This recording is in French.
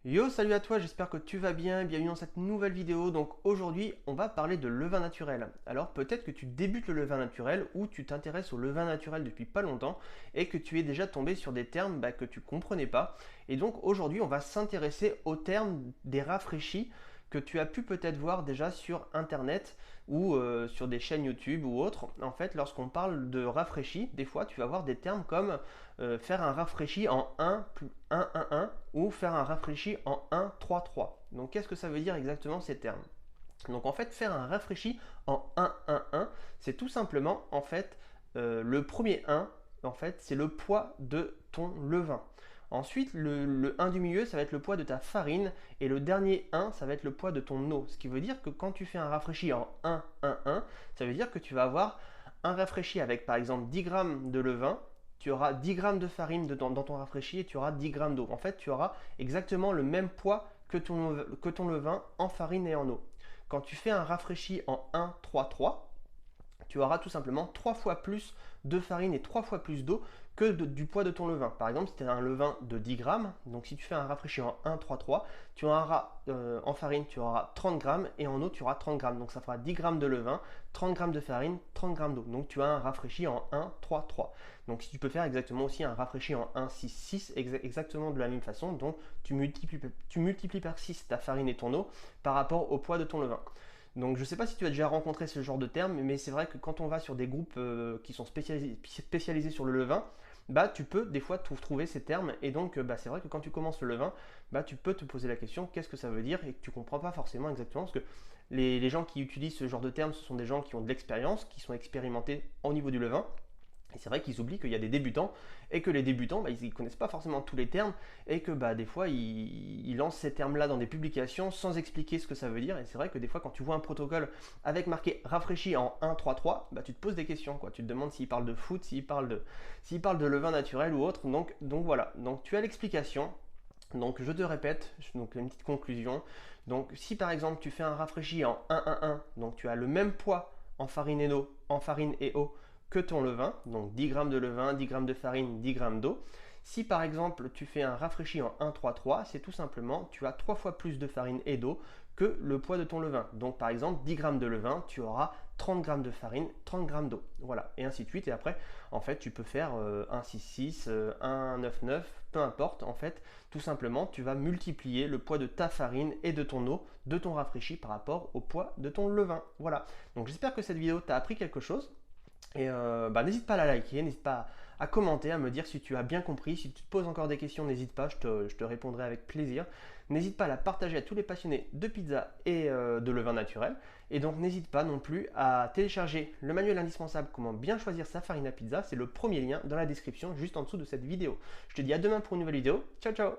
Yo, salut à toi, j'espère que tu vas bien, bienvenue dans cette nouvelle vidéo. Donc aujourd'hui, on va parler de levain naturel. Alors peut-être que tu débutes le levain naturel ou tu t'intéresses au levain naturel depuis pas longtemps et que tu es déjà tombé sur des termes que tu comprenais pas. Et donc aujourd'hui, on va s'intéresser aux termes des rafraîchis que tu as pu peut-être voir déjà sur internet ou sur des chaînes YouTube ou autres. En fait, lorsqu'on parle de rafraîchis, des fois tu vas voir des termes comme faire un rafraîchi en 1 plus 1 1 1 ou faire un rafraîchi en 1 3 3. Donc qu'est-ce que ça veut dire exactement ces termes? Donc en fait, faire un rafraîchi en 1 1 1, c'est tout simplement en fait le premier 1, en fait, c'est le poids de ton levain. Ensuite, le 1 du milieu, ça va être le poids de ta farine. Et le dernier 1, ça va être le poids de ton eau. Ce qui veut dire que quand tu fais un rafraîchi en 1, 1, 1, ça veut dire que tu vas avoir un rafraîchi avec par exemple 10 grammes de levain. Tu auras 10 grammes de farine dans ton rafraîchi et tu auras 10 grammes d'eau. En fait, tu auras exactement le même poids que ton levain en farine et en eau. Quand tu fais un rafraîchi en 1, 3, 3, tu auras tout simplement 3 fois plus de farine et 3 fois plus d'eau que du poids de ton levain. Par exemple, si tu as un levain de 10 grammes, donc si tu fais un rafraîchi en 1, 3, 3, tu auras en farine, tu auras 30 grammes et en eau, tu auras 30 grammes. Donc ça fera 10 grammes de levain, 30 grammes de farine, 30 grammes d'eau. Donc tu as un rafraîchi en 1, 3, 3. Donc si tu peux faire exactement aussi un rafraîchi en 1, 6, 6, exactement de la même façon, donc tu multiplies par 6 ta farine et ton eau par rapport au poids de ton levain. Donc je ne sais pas si tu as déjà rencontré ce genre de terme, mais c'est vrai que quand on va sur des groupes qui sont spécialisés sur le levain, tu peux des fois trouver ces termes. Et donc c'est vrai que quand tu commences le levain, tu peux te poser la question qu'est-ce que ça veut dire et que tu ne comprends pas forcément exactement. Parce que les gens qui utilisent ce genre de termes, ce sont des gens qui ont de l'expérience, qui sont expérimentés au niveau du levain. Et c'est vrai qu'ils oublient qu'il y a des débutants et que les débutants, ils ne connaissent pas forcément tous les termes et que des fois, ils lancent ces termes-là dans des publications sans expliquer ce que ça veut dire. Et c'est vrai que des fois, quand tu vois un protocole avec marqué rafraîchi en 1, 3, 3, tu te poses des questions, quoi. Tu te demandes s'il parle de foot, s'il parle de levain naturel ou autre. Donc voilà, donc tu as l'explication. Donc je te répète, donc une petite conclusion. Donc si par exemple tu fais un rafraîchi en 1, 1, 1, donc tu as le même poids en farine et eau que ton levain, donc 10 grammes de levain, 10 grammes de farine, 10 grammes d'eau. Si par exemple tu fais un rafraîchi en 1, 3, 3, c'est tout simplement tu as 3 fois plus de farine et d'eau que le poids de ton levain. Donc par exemple 10 grammes de levain, tu auras 30 grammes de farine, 30 grammes d'eau. Voilà, et ainsi de suite. Et après, en fait, tu peux faire 1, 6, 6, 1, 9, 9, peu importe. En fait, tout simplement, tu vas multiplier le poids de ta farine et de ton eau, de ton rafraîchi par rapport au poids de ton levain. Voilà. Donc j'espère que cette vidéo t'a appris quelque chose. Et n'hésite pas à la liker, n'hésite pas à commenter, à me dire si tu as bien compris. Si tu te poses encore des questions, n'hésite pas, je te répondrai avec plaisir. N'hésite pas à la partager à tous les passionnés de pizza et de levain naturel. Et donc n'hésite pas non plus à télécharger le manuel indispensable comment bien choisir sa farine à pizza. C'est le premier lien dans la description juste en dessous de cette vidéo. Je te dis à demain pour une nouvelle vidéo. Ciao ciao.